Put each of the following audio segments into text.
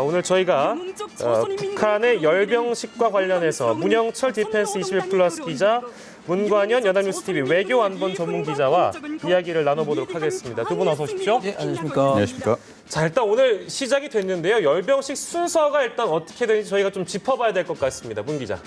오늘 저희가 북한의 열병식과 관련해서 문영철 디펜스 21 플러스 기자, 문관현 연합뉴스TV 외교안본 전문 기자와 이야기를 나눠보도록 하겠습니다. 두 분 어서 오십시오. 네, 안녕하십니까. 안녕하십니까. 자, 일단 오늘 시작이 됐는데요. 열병식 순서가 일단 어떻게 되는지 저희가 좀 짚어봐야 될 것 같습니다. 문 기자.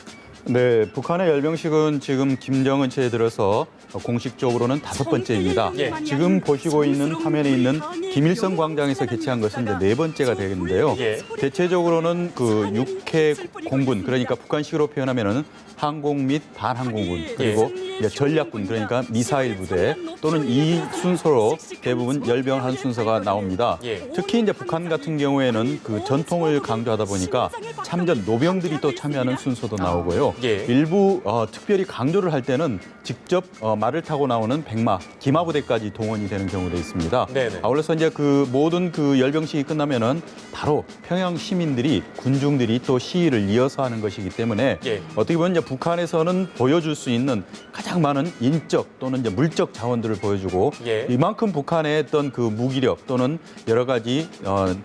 네, 북한의 열병식은 지금 김정은 체에 들어서 공식적으로는 5번째입니다. 예. 지금 보시고 있는 화면에 있는 김일성 광장에서 개최한 것은 이제 4번째가 되겠는데요. 예. 대체적으로는 그 육해 공군, 그러니까 북한식으로 표현하면은 항공 및 반항공군, 그리고 이제 전략군, 그러니까 미사일 부대 또는 이 순서로 대부분 열병한 순서가 나옵니다. 예. 특히 이제 북한 같은 경우에는 그 전통을 강조하다 보니까 참전 노병들이 또 참여하는 순서도 나오고요. 예. 일부 특별히 강조를 할 때는 직접 말을 타고 나오는 백마, 기마 부대까지 동원이 되는 경우도 있습니다. 네네. 아울러서 이제 그 모든 그 열병식이 끝나면은 바로 평양 시민들이 군중들이 또 시위를 이어서 하는 것이기 때문에 예. 어떻게 보면 이제 북한에서는 보여줄 수 있는 가장 많은 인적 또는 이제 물적 자원들을 보여주고 예. 이만큼 북한의 어떤 그 무기력 또는 여러 가지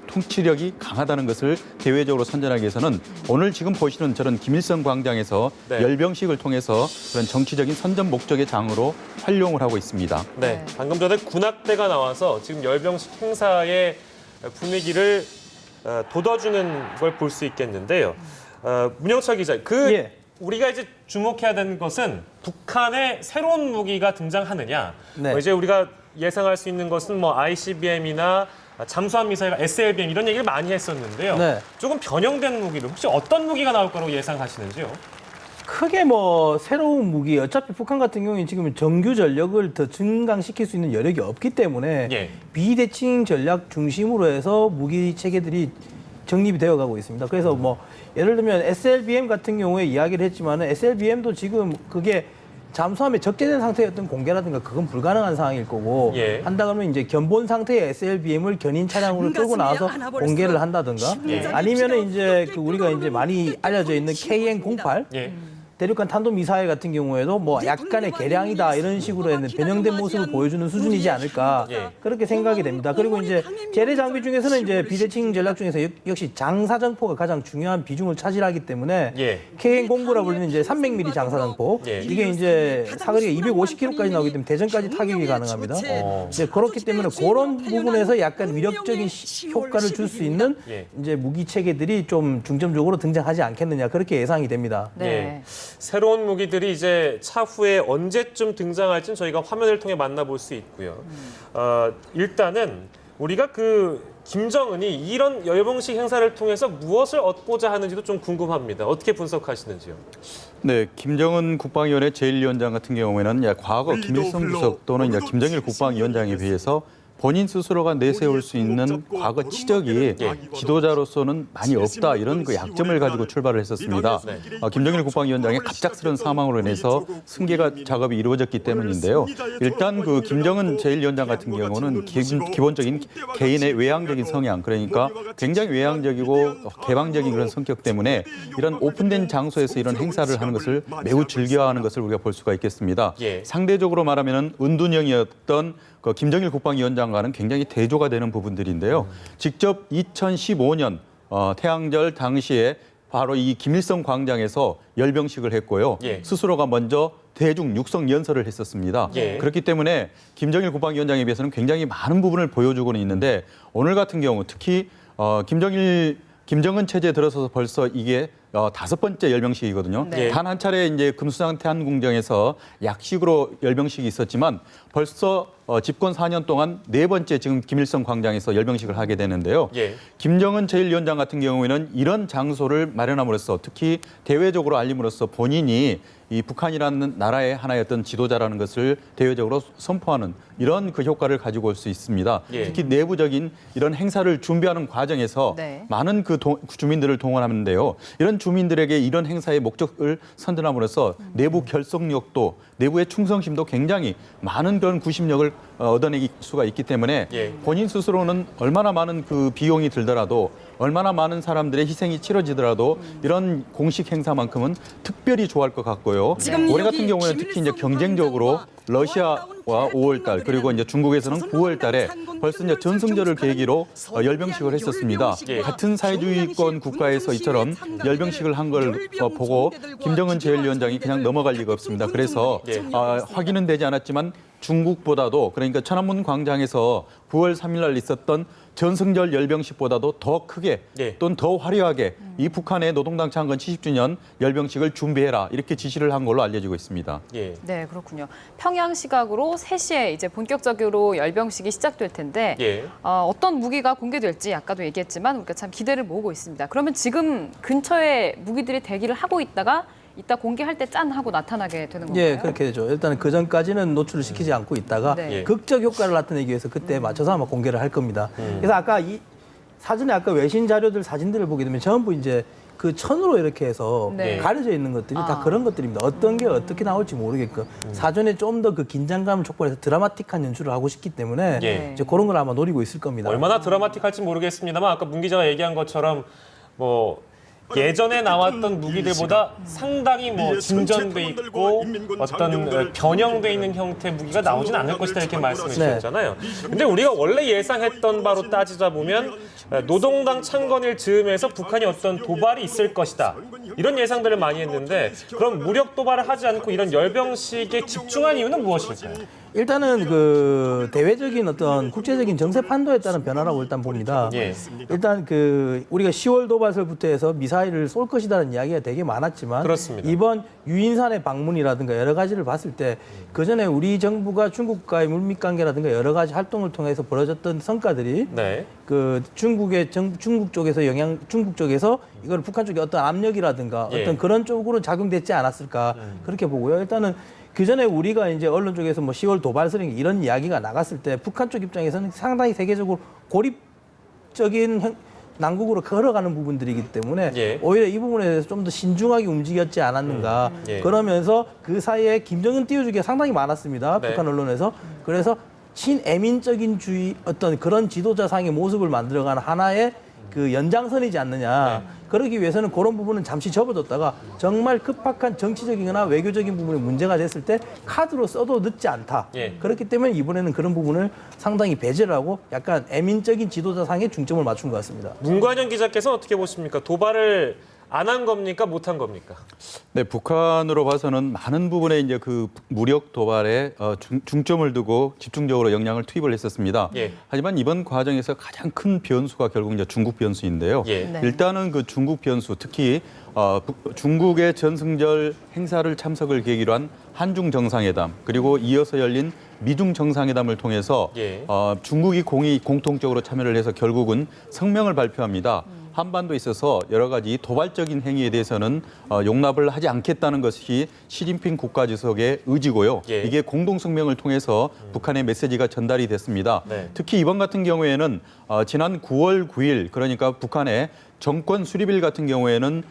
통치력이 강하다는 것을 대외적으로 선전하기 위해서는 오늘 지금 보시는 저런 김일성 광장에서 네. 열병식을 통해서 그런 정치적인 선전 목적의 장으로 활용을 하고 있습니다. 네, 방금 전에 군악대가 나와서 지금 열병식 행사의 분위기를 돋워주는 걸 볼 수 있겠는데요. 문영철 기자, 예. 우리가 이제 주목해야 되는 것은 북한의 새로운 무기가 등장하느냐. 네. 이제 우리가 예상할 수 있는 것은 뭐 ICBM이나 잠수함 미사일, SLBM 이런 얘기를 많이 했었는데요. 네. 조금 변형된 무기를 혹시 어떤 무기가 나올 거라고 예상하시는지요? 크게 뭐 새로운 무기, 어차피 북한 같은 경우에는 지금 정규 전력을 더 증강시킬 수 있는 여력이 없기 때문에 예. 비대칭 전략 중심으로 해서 무기 체계들이 정립이 되어 가고 있습니다. 그래서 뭐 예를 들면 SLBM 같은 경우에 이야기를 했지만은 SLBM도 지금 그게 잠수함에 적재된 상태였던 공개라든가 그건 불가능한 상황일 거고 예. 한다 그러면 이제 견본 상태의 SLBM을 견인 차량으로 끌고 나와서 공개를 한다든가 예. 아니면은 이제 그 우리가 이제 많이 알려져 있는 KN-08 예. 대륙간 탄도미사일 같은 경우에도 뭐 약간의 개량이다 이런 식으로 했는 변형된 모습을 보여주는 수준이지 않을까 예. 그렇게 생각이 됩니다. 그리고 이제 재래 장비 중에서는 이제 비대칭 전략 중에서 역시 장사정포가 가장 중요한 비중을 차지하기 때문에 예. KN-09라 불리는 이제 300mm 장사정포 예. 이게 이제 사거리가 250km까지 나오기 때문에 대전까지 타격이 가능합니다. 이제 그렇기 때문에 그런 부분에서 약간 위력적인 효과를 줄 수 있는 예. 이제 무기 체계들이 좀 중점적으로 등장하지 않겠느냐 그렇게 예상이 됩니다. 예. 새로운 무기들이 이제 차후에 언제쯤 등장할지는 저희가 화면을 통해 만나볼 수 있고요. 일단은 우리가 김정은이 이런 열병식 행사를 통해서 무엇을 얻고자 하는지도 좀 궁금합니다. 어떻게 분석하시는지요? 네, 김정은 국방위원회 제1위원장 같은 경우에는 과거 김일성 주석 또는 김정일 국방위원장에 비해서 본인 스스로가 내세울 수 있는 과거 치적이 지도자로서는 많이 없다 이런 그 약점을 가지고 출발을 했었습니다. 김정일 국방위원장의 갑작스런 사망으로 인해서 승계가 작업이 이루어졌기 때문인데요. 일단 그 김정은 제1위원장 같은 경우는 기본적인 개인의 외향적인 성향, 그러니까 굉장히 외향적이고 개방적인 그런 성격 때문에 이런 오픈된 장소에서 이런 행사를 하는 것을 매우 즐겨하는 것을 우리가 볼 수가 있겠습니다. 예. 상대적으로 말하면 은둔형이었던 그 김정일 국방위원장과는 굉장히 대조가 되는 부분들인데요. 직접 2015년 태양절 당시에 바로 이 김일성 광장에서 열병식을 했고요. 예. 스스로가 먼저 대중 육성 연설을 했었습니다. 예. 그렇기 때문에 김정일 국방위원장에 비해서는 굉장히 많은 부분을 보여주고는 있는데 오늘 같은 경우 특히 김정은 체제에 들어서서 벌써 이게 5번째 열병식이거든요. 네. 단 한 차례 이제 금수산 태안궁정에서 약식으로 열병식이 있었지만 벌써 집권 4년 동안 4번째 지금 김일성 광장에서 열병식을 하게 되는데요. 예. 김정은 제1위원장 같은 경우에는 이런 장소를 마련함으로써 특히 대외적으로 알림으로써 본인이 이 북한이라는 나라의 하나였던 지도자라는 것을 대외적으로 선포하는 이런 그 효과를 가지고 올 수 있습니다. 예. 특히 내부적인 이런 행사를 준비하는 과정에서 네. 많은 주민들을 동원하는데요. 이런 주민들에게 이런 행사의 목적을 선전함으로써 내부 결속력도 내부의 충성심도 굉장히 많은 그런 구심력을 얻어낼 수가 있기 때문에 예. 본인 스스로는 얼마나 많은 그 비용이 들더라도 얼마나 많은 사람들의 희생이 치러지더라도 이런 공식 행사만큼은 특별히 좋아할 것 같고요. 올해 같은 경우에는 특히 이제 경쟁적으로 러시아와 5월달 그리고 이제 중국에서는 9월달에 벌써 이제 전승절을 계기로 열병식을 했었습니다. 예. 같은 사회주의권 국가에서 이처럼 열병식을 한 걸 보고 김정은 제1위원장이 그냥 넘어갈 리가 없습니다. 그래서 예. 확인은 되지 않았지만 중국보다도 그러니까 천안문 광장에서 9월 3일 날 있었던 전승절 열병식보다도 더 크게 예. 또는 더 화려하게 이 북한의 노동당 창건 70주년 열병식을 준비해라 이렇게 지시를 한 걸로 알려지고 있습니다. 예. 네, 그렇군요. 평양 시각으로 3시에 이제 본격적으로 열병식이 시작될 텐데 예. 어떤 무기가 공개될지 아까도 얘기했지만 우리가 참 기대를 모으고 있습니다. 그러면 지금 근처에 무기들이 대기를 하고 있다가 이따 공개할 때 짠 하고 나타나게 되는 건가요? 예, 그렇게 되죠. 일단 그 전까지는 노출을 시키지 않고 있다가 네. 예. 극적 효과를 나타내기 위해서 그때 맞춰서 아마 공개를 할 겁니다. 그래서 아까 이 사진에 아까 외신 자료들 사진들을 보게 되면 전부 이제 그 천으로 이렇게 해서 네. 가려져 있는 것들이 다 아. 그런 것들입니다. 어떤 게 어떻게 나올지 모르게끔 사전에 좀 더 그 긴장감을 촉발해서 드라마틱한 연출을 하고 싶기 때문에 예. 이제 그런 걸 아마 노리고 있을 겁니다. 얼마나 드라마틱할지 모르겠습니다만 아까 문 기자가 얘기한 것처럼 뭐 예전에 나왔던 무기들보다 상당히 뭐 진전돼 있고 어떤 변형돼 있는 형태의 무기가 나오진 않을 것이다 이렇게 말씀해 주셨잖아요. 근데 우리가 원래 예상했던 바로 따지자 보면 노동당 창건일 즈음에서 북한이 어떤 도발이 있을 것이다. 이런 예상들을 많이 했는데 그럼 무력 도발을 하지 않고 이런 열병식에 집중한 이유는 무엇일까요? 일단은 그 대외적인 어떤 국제적인 정세 판도에 따른 변화라고 일단 봅니다. 예. 일단 그 우리가 10월 도발설부터 해서 미사일을 쏠 것이다는 이야기가 되게 많았지만 그렇습니다. 이번 유인산의 방문이라든가 여러 가지를 봤을 때 그 전에 우리 정부가 중국과의 물밑 관계라든가 여러 가지 활동을 통해서 벌어졌던 성과들이 네. 그 중국 쪽에서 중국 쪽에서 이걸 북한 쪽에 어떤 압력이라든가 예. 어떤 그런 쪽으로 작용됐지 않았을까 그렇게 보고요. 일단은 그 전에 우리가 이제 언론 쪽에서 뭐 10월 도발설인가 이런 이야기가 나갔을 때 북한 쪽 입장에서는 상당히 세계적으로 고립적인 난국으로 걸어가는 부분들이기 때문에 예. 오히려 이 부분에 대해서 좀 더 신중하게 움직였지 않았는가. 예. 그러면서 그 사이에 김정은 띄워주기가 상당히 많았습니다. 네. 북한 언론에서. 그래서 친애민적인 주의 어떤 그런 지도자상의 모습을 만들어가는 하나의 그 연장선이지 않느냐. 그러기 위해서는 그런 부분은 잠시 접어뒀다가 정말 급박한 정치적이거나 외교적인 부분에 문제가 됐을 때 카드로 써도 늦지 않다. 예. 그렇기 때문에 이번에는 그런 부분을 상당히 배제를 하고 약간 애민적인 지도자상에 중점을 맞춘 것 같습니다. 문관영 기자께서는 어떻게 보십니까? 도발을 안 한 겁니까? 못 한 겁니까? 네, 북한으로 봐서는 많은 부분에 이제 그 무력 도발에 중점을 두고 집중적으로 역량을 투입을 했었습니다. 예. 하지만 이번 과정에서 가장 큰 변수가 결국 이제 중국 변수인데요. 예. 네. 일단은 그 중국 변수, 특히 중국의 전승절 행사를 참석을 계기로 한 한중 정상회담 그리고 이어서 열린 미중 정상회담을 통해서 예. 중국이 공통적으로 참여를 해서 결국은 성명을 발표합니다. 한반도에 있어서 여러 가지 도발적인 행위에 대해서는 용납을 하지 않겠다는 것이 시진핑 국가주석의 의지고요. 예. 이게 공동성명을 통해서 북한의 메시지가 전달이 됐습니다. 네. 특히 이번 같은 경우에는 지난 9월 9일 그러니까 북한의 정권 수립일 같은 경우에는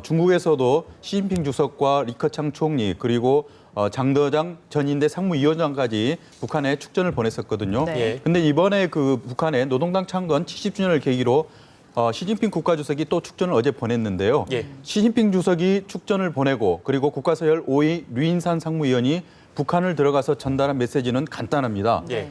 중국에서도 시진핑 주석과 리커창 총리 그리고 장더장 전인대 상무위원장까지 북한에 축전을 보냈었거든요. 네. 예. 근데 이번에 그 북한의 노동당 창건 70주년을 계기로 시진핑 국가주석이 또 축전을 어제 보냈는데요. 예. 시진핑 주석이 축전을 보내고 그리고 국가서열 5위 류인산 상무위원이 북한을 들어가서 전달한 메시지는 간단합니다. 예.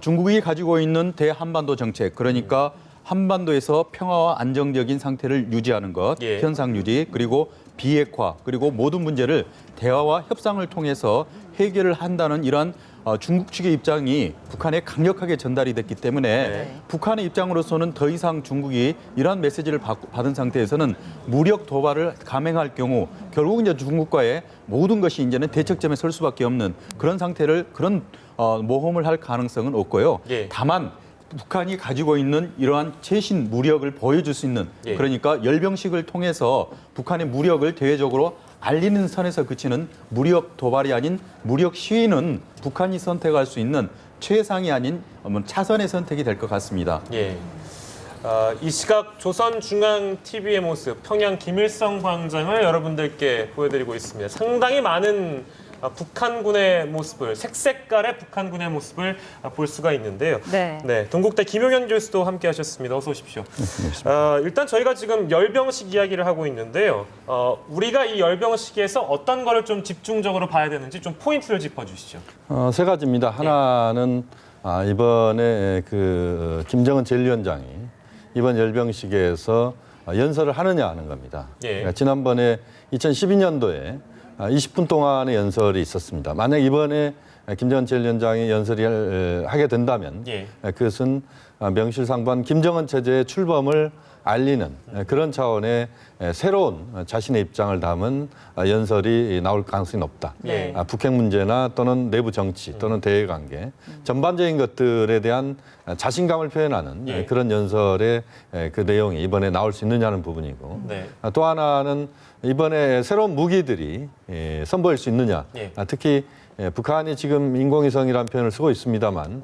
중국이 가지고 있는 대한반도 정책, 그러니까 한반도에서 평화와 안정적인 상태를 유지하는 것, 예. 현상 유지, 그리고 비핵화, 그리고 모든 문제를 대화와 협상을 통해서 해결을 한다는 이러한 중국 측의 입장이 북한에 강력하게 전달이 됐기 때문에 네. 북한의 입장으로서는 더 이상 중국이 이러한 메시지를 받은 상태에서는 무력 도발을 감행할 경우 결국 이제 중국과의 모든 것이 이제는 대척점에 설 수밖에 없는 그런 상태를 그런 모험을 할 가능성은 없고요. 예. 다만 북한이 가지고 있는 이러한 최신 무력을 보여줄 수 있는 예. 그러니까 열병식을 통해서 북한의 무력을 대외적으로 알리는 선에서 그치는 무력 도발이 아닌 무력 시위는 북한이 선택할 수 있는 최상이 아닌 차선의 선택이 될 것 같습니다. 예. 이 시각 조선중앙TV의 모습, 평양 김일성 광장을 여러분들께 보여드리고 있습니다. 상당히 많은 북한군의 모습을 색색깔의 북한군의 모습을 볼 수가 있는데요. 네. 동국대 김용현 교수도 함께하셨습니다. 어서 오십시오. 일단 저희가 지금 열병식 이야기를 하고 있는데요. 우리가 이 열병식에서 어떤 거를 좀 집중적으로 봐야 되는지 좀 포인트를 짚어주시죠. 세 가지입니다. 하나는 이번에 그 김정은 제1위원장이 이번 열병식에서 연설을 하느냐 하는 겁니다. 그러니까 지난번에 2012년도에 20분 동안의 연설이 있었습니다. 만약 이번에 김정은 제1위원장이 연설을 하게 된다면 그것은 명실상부한 김정은 체제의 출범을 알리는 그런 차원의 새로운 자신의 입장을 담은 연설이 나올 가능성이 높다. 북핵 문제나 또는 내부 정치 또는 대외관계 전반적인 것들에 대한 자신감을 표현하는 그런 연설의 그 내용이 이번에 나올 수 있느냐는 부분이고 또 하나는 이번에 새로운 무기들이 선보일 수 있느냐. 특히 북한이 지금 인공위성이라는 표현을 쓰고 있습니다만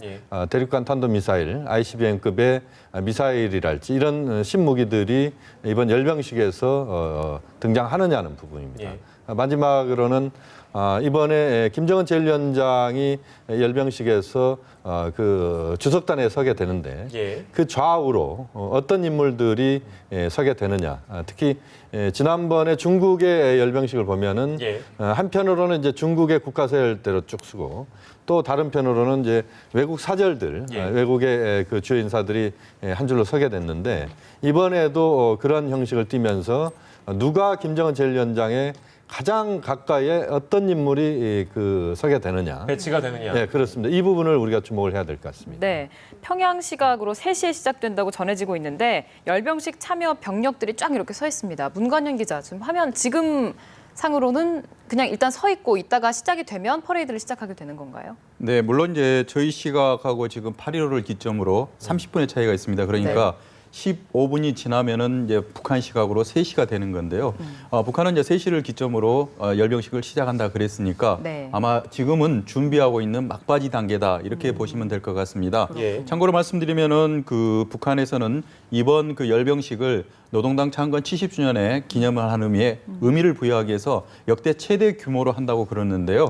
대륙간 탄도미사일, ICBM급의 미사일이랄지 이런 신무기들이 이번 열병식에서 등장하느냐는 부분입니다. 마지막으로는 이번에 김정은 제1위원장이 열병식에서 그 주석단에 서게 되는데 그 좌우로 어떤 인물들이 서게 되느냐. 특히 지난번에 중국의 열병식을 보면은 한편으로는 이제 중국의 국가서열대로 쭉 쓰고 또 다른 편으로는 이제 외국 사절들, 외국의 그 주요 인사들이 한 줄로 서게 됐는데 이번에도 그런 형식을 띠면서 누가 김정은 제1위원장의 가장 가까이에 어떤 인물이 그 서게 되느냐. 배치가 되느냐. 네, 그렇습니다. 이 부분을 우리가 주목을 해야 될 것 같습니다. 네, 평양 시각으로 3시에 시작된다고 전해지고 있는데 열병식 참여 병력들이 쫙 이렇게 서 있습니다. 문관현 기자, 지금 화면 지금 상으로는 그냥 일단 서 있고 이따가 시작이 되면 퍼레이드를 시작하게 되는 건가요? 네, 물론 이제 저희 시각하고 지금 8.15를 기점으로 30분의 차이가 있습니다. 그러니까 15분이 지나면은 이제 북한 시각으로 3시가 되는 건데요. 북한은 이제 3시를 기점으로 열병식을 시작한다 그랬으니까 아마 지금은 준비하고 있는 막바지 단계다 이렇게 보시면 될 것 같습니다. 참고로 말씀드리면은 그 북한에서는 이번 그 열병식을 노동당 창건 70주년에 기념을 하는 의미를 부여하기 위해서 역대 최대 규모로 한다고 그러는데요.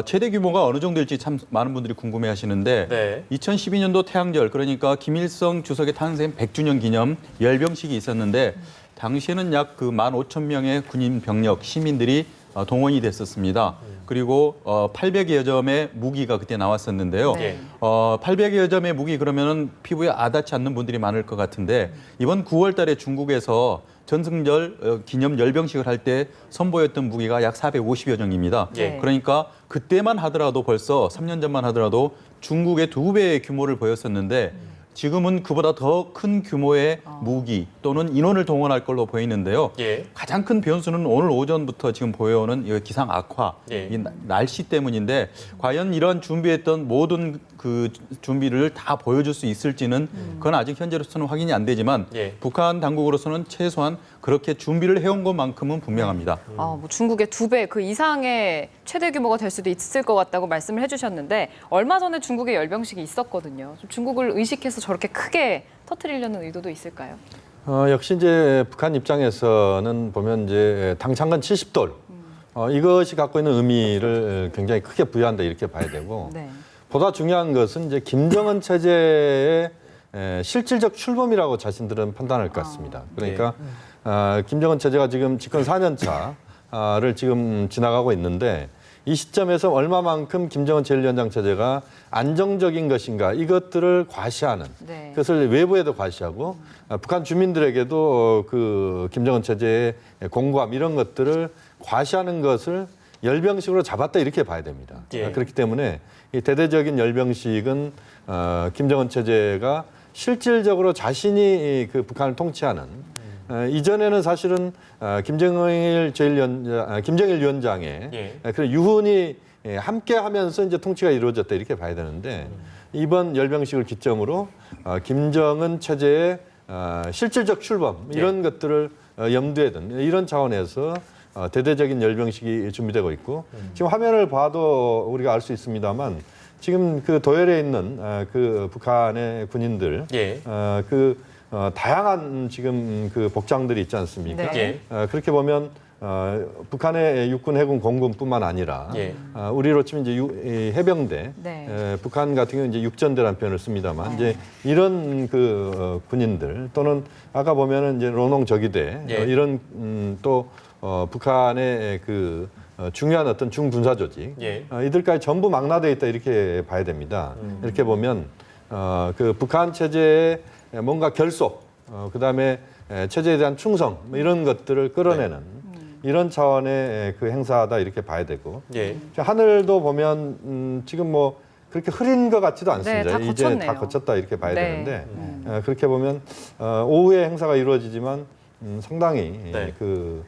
최대 규모가 어느 정도일지 참 많은 분들이 궁금해하시는데 2012년도 태양절 그러니까 김일성 주석의 탄생 100주년 기념 열병식이 있었는데 당시에는 약 그 15,000명의 군인 병력 시민들이 동원이 됐었습니다. 그리고 800여 점의 무기가 그때 나왔었는데요. 800여 점의 무기 그러면은 피부에 와닿지 않는 분들이 많을 것 같은데 이번 9월 달에 중국에서 전승절 기념 열병식을 할 때 선보였던 무기가 약 450여 정입니다. 그러니까 그때만 하더라도 벌써 3년 전만 하더라도 중국의 2배의 규모를 보였었는데 지금은 그보다 더 큰 규모의 무기 또는 인원을 동원할 걸로 보이는데요. 가장 큰 변수는 오늘 오전부터 지금 보여오는 이 기상 악화, 이 날씨 때문인데 과연 이런 준비했던 모든 그 준비를 다 보여줄 수 있을지는 그건 아직 현재로서는 확인이 안 되지만 북한 당국으로서는 최소한 그렇게 준비를 해온 것만큼은 분명합니다. 뭐 중국의 2배 그 이상의 최대 규모가 될 수도 있을 것 같다고 말씀을 해주셨는데 얼마 전에 중국의 열병식이 있었거든요. 좀 중국을 의식해서 저렇게 크게 터뜨리려는 의도도 있을까요? 역시 이제 북한 입장에서는 보면 이제 당창건 70돌 이것이 갖고 있는 의미를 굉장히 크게 부여한다 이렇게 봐야 되고 보다 중요한 것은 이제 김정은 체제의 실질적 출범이라고 자신들은 판단할 것 같습니다. 그러니까 김정은 체제가 지금 집권 4년 차를 지금 지나가고 있는데 이 시점에서 얼마만큼 김정은 제1위원장 체제가 안정적인 것인가 이것들을 과시하는 그것을 외부에도 과시하고 북한 주민들에게도 그 김정은 체제의 공고함 이런 것들을 과시하는 것을 열병식으로 잡았다 이렇게 봐야 됩니다. 그렇기 때문에 이 대대적인 열병식은 김정은 체제가 실질적으로 자신이 그 북한을 통치하는 이전에는 사실은 김정일 위원장의 그런 유훈이 함께하면서 이제 통치가 이루어졌다 이렇게 봐야 되는데 이번 열병식을 기점으로 김정은 체제의 실질적 출범 이런 것들을 염두에 둔 이런 차원에서 대대적인 열병식이 준비되고 있고 지금 화면을 봐도 우리가 알 수 있습니다만 지금 그 도열에 있는 그 북한의 군인들 다양한 지금 그 복장들이 있지 않습니까? 그렇게 보면 북한의 육군, 해군, 공군뿐만 아니라 예. 우리로 치면 이제 이 해병대, 네. 북한 같은 경우는 이제 육전대라는 표현을 씁니다만 이제 이런 그 군인들 또는 아까 보면은 이제 로농저기대 예. 이런 또 북한의 그 중요한 어떤 중군사 조직 예. 이들까지 전부 망라돼 있다 이렇게 봐야 됩니다. 이렇게 보면 그 북한 체제의 뭔가 결속, 그다음에 체제에 대한 충성 뭐 이런 것들을 끌어내는 이런 차원의 그 행사다 이렇게 봐야 되고 예. 하늘도 보면 지금 뭐 그렇게 흐린 것 같지도 않습니다. 다 이제 거쳤네요. 다 거쳤다 이렇게 봐야 네. 되는데 그렇게 보면 오후에 행사가 이루어지지만 상당히 네. 그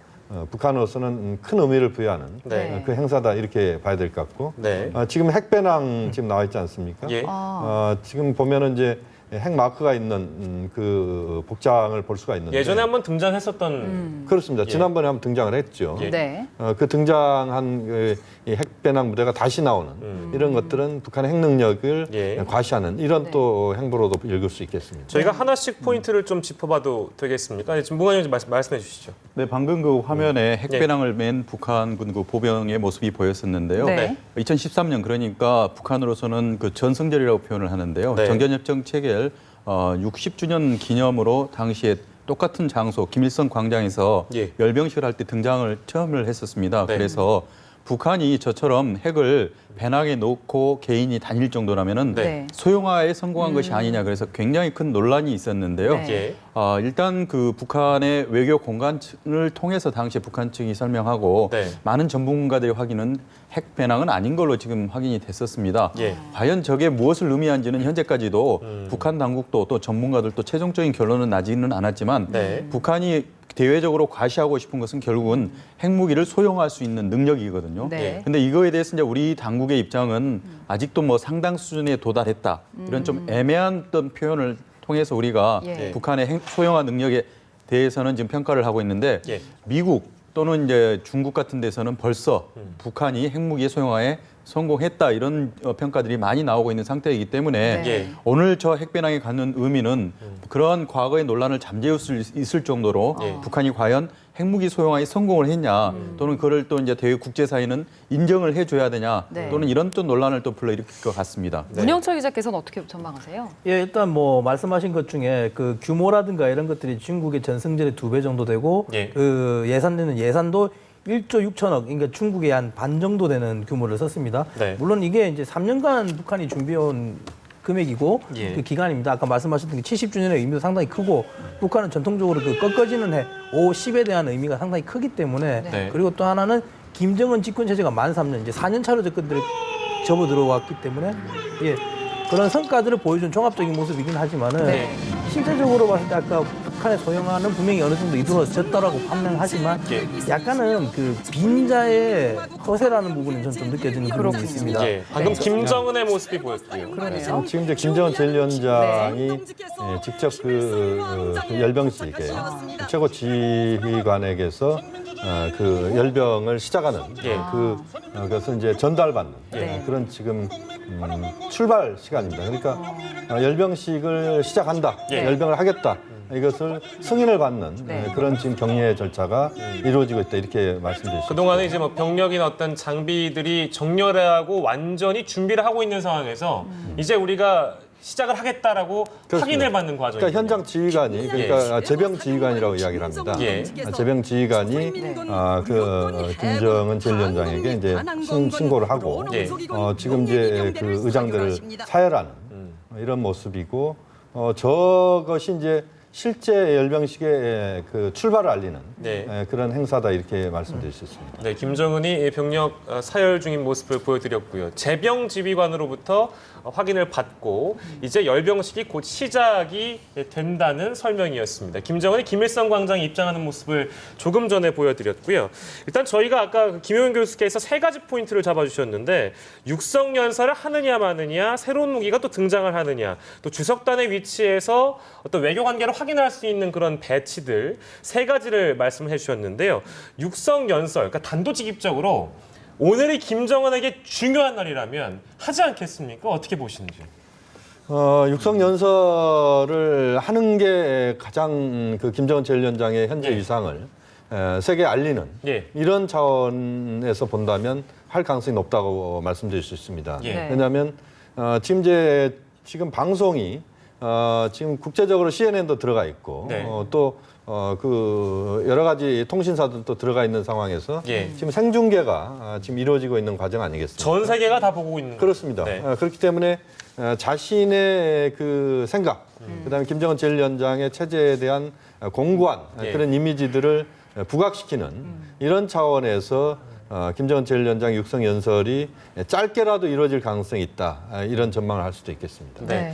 북한으로서는 큰 의미를 부여하는 네. 그 행사다 이렇게 봐야 될 것 같고 네. 지금 핵배낭 지금 나와 있지 않습니까? 예. 지금 보면은 이제 핵 마크가 있는 그 복장을 볼 수가 있는데 예전에 한번 등장했었던 그렇습니다. 예. 지난번에 한번 등장을 했죠. 예. 네. 그 등장한 그 핵배낭 무대가 다시 나오는 이런 것들은 북한의 핵 능력을 예. 과시하는 이런 네. 또 행보로도 읽을 수 있겠습니다. 저희가 하나씩 포인트를 좀 짚어봐도 되겠습니까? 지금 문관님 좀 말씀해 주시죠. 네, 방금 그 화면에 핵배낭을 맨 북한군 그 보병의 모습이 보였었는데요. 네. 2013년 그러니까 북한으로서는 그 전승절이라고 표현을 하는데요. 네. 정전협정 체결 60주년 기념으로 당시에 똑같은 장소 김일성 광장에서 예. 열병식을 할 때 등장을 처음을 했었습니다. 네. 그래서 북한이 저처럼 핵을 배낭에 놓고 개인이 다닐 정도라면은 네. 소형화에 성공한 것이 아니냐 그래서 굉장히 큰 논란이 있었는데요. 네. 예. 일단 그 북한의 외교 공간을 통해서 당시 북한 측이 설명하고 네. 많은 전문가들이 확인은 핵 배낭은 아닌 걸로 지금 확인이 됐었습니다. 예. 과연 저게 무엇을 의미한지는 현재까지도 북한 당국도 또 전문가들도 최종적인 결론은 나지는 않았지만 네. 북한이 대외적으로 과시하고 싶은 것은 결국은 핵무기를 소형화할 수 있는 능력이거든요. 네. 근데 이거에 대해서 이제 우리 당국의 입장은 아직도 뭐 상당 수준에 도달했다. 이런 좀 애매한 어떤 표현을 통해서 우리가 예. 북한의 핵 소형화 능력에 대해서는 지금 평가를 하고 있는데 예. 미국 또는 이제 중국 같은 데서는 벌써 북한이 핵무기 소형화에 성공했다 이런 평가들이 많이 나오고 있는 상태이기 때문에 네. 예. 오늘 저 핵배낭이 갖는 의미는 그러한 과거의 논란을 잠재울 수 있을 정도로 예. 북한이 과연 핵무기 소형화에 성공을 했냐 또는 그걸 또 이제 대외 국제사회는 인정을 해줘야 되냐 네. 또는 이런 또 논란을 또 불러일으킬 것 같습니다. 문영철 기자께서는 어떻게 전망하세요? 예, 일단 뭐 말씀하신 것 중에 그 규모라든가 이런 것들이 중국의 전승절의 2배 정도 되고 예. 그 예산되는 예산도 1조 6천억, 그러니까 중국의 한 반 정도 되는 규모를 썼습니다. 네. 물론 이게 이제 3년간 북한이 준비해온 금액이고 예. 그 기간입니다. 아까 말씀하셨던 게 70주년의 의미도 상당히 크고 북한은 전통적으로 그 꺾어지는 해 10에 대한 의미가 상당히 크기 때문에 네. 그리고 또 하나는 김정은 집권 체제가 만 3년 이제 4년 차로 접어 들어왔기 때문에 예. 그런 성과들을 보여준 종합적인 모습이긴 하지만은 네. 실제적으로 봤을 때 아까 북한의 소형화는 분명히 어느 정도 이루어졌다라고 판명하지만 예. 약간은 그 빈자의 허세라는 부분이 좀 느껴지는 부분이 그렇군요. 있습니다. 예. 방금 김정은의 모습이 보였고요. 그러네요. 지금 이제 김정은 제1위원장이 직접 그 열병식에 최고 지휘관에게서 그 열병을 시작하는 예. 그것을 이제 전달받는 네. 그런 지금 출발 시간입니다. 그러니까 열병식을 시작한다, 예. 열병을 하겠다. 이것을 승인을 받는 네. 그런 지금 격려 절차가 이루어지고 있다 이렇게 말씀드릴 수 그동안은 이제 뭐 병력이나 어떤 장비들이 정렬하고 완전히 준비를 하고 있는 상황에서 이제 우리가 시작을 하겠다라고 그렇습니다. 확인을 받는 과정이죠. 그러니까 현장 지휘관이 그러니까 제병 지휘관이라고 이야기를 합니다. 예. 제병 지휘관이 김정은 제1위원장에게 이제 신고를 하고 예. 지금 이제 그 의장들을 사열하는 이런 모습이고 저것이 이제 실제 열병식의 그 출발을 알리는 네. 그런 행사다 이렇게 말씀드릴 수 있습니다. 네, 김정은이 병력 사열 중인 모습을 보여드렸고요. 제병 지휘관으로부터 확인을 받고 이제 열병식이 곧 시작이 된다는 설명이었습니다. 김정은이 김일성 광장에 입장하는 모습을 조금 전에 보여드렸고요. 일단 저희가 아까 김효은 교수께서 세 가지 포인트를 잡아주셨는데 육성 연설을 하느냐 마느냐, 새로운 무기가 또 등장을 하느냐, 또 주석단의 위치에서 어떤 외교 관계를 확인할 수 있는 그런 배치들 세 가지를 말씀해 주셨는데요. 육성 연설, 그러니까 단도직입적으로 오늘이 김정은에게 중요한 날이라면 하지 않겠습니까? 어떻게 보시는지? 육성 연설을 하는 게 가장 그 김정은 제1위원장의 현재 예. 위상을 세계에 알리는 예. 이런 차원에서 본다면 할 가능성이 높다고 말씀드릴 수 있습니다. 예. 왜냐하면 지금 방송이 지금 국제적으로 CNN도 들어가 있고 네. 그 여러 가지 통신사들도 들어가 있는 상황에서 예. 지금 생중계가 지금 이루어지고 있는 과정 아니겠습니까? 전 세계가 다 보고 있는 그렇습니다. 네. 그렇기 때문에 자신의 그 생각, 그다음에 김정은 제1위원장의 체제에 대한 공고한 예. 그런 이미지들을 부각시키는 이런 차원에서 김정은 제1위원장 육성 연설이 짧게라도 이루어질 가능성이 있다. 이런 전망을 할 수도 있겠습니다. 네. 네.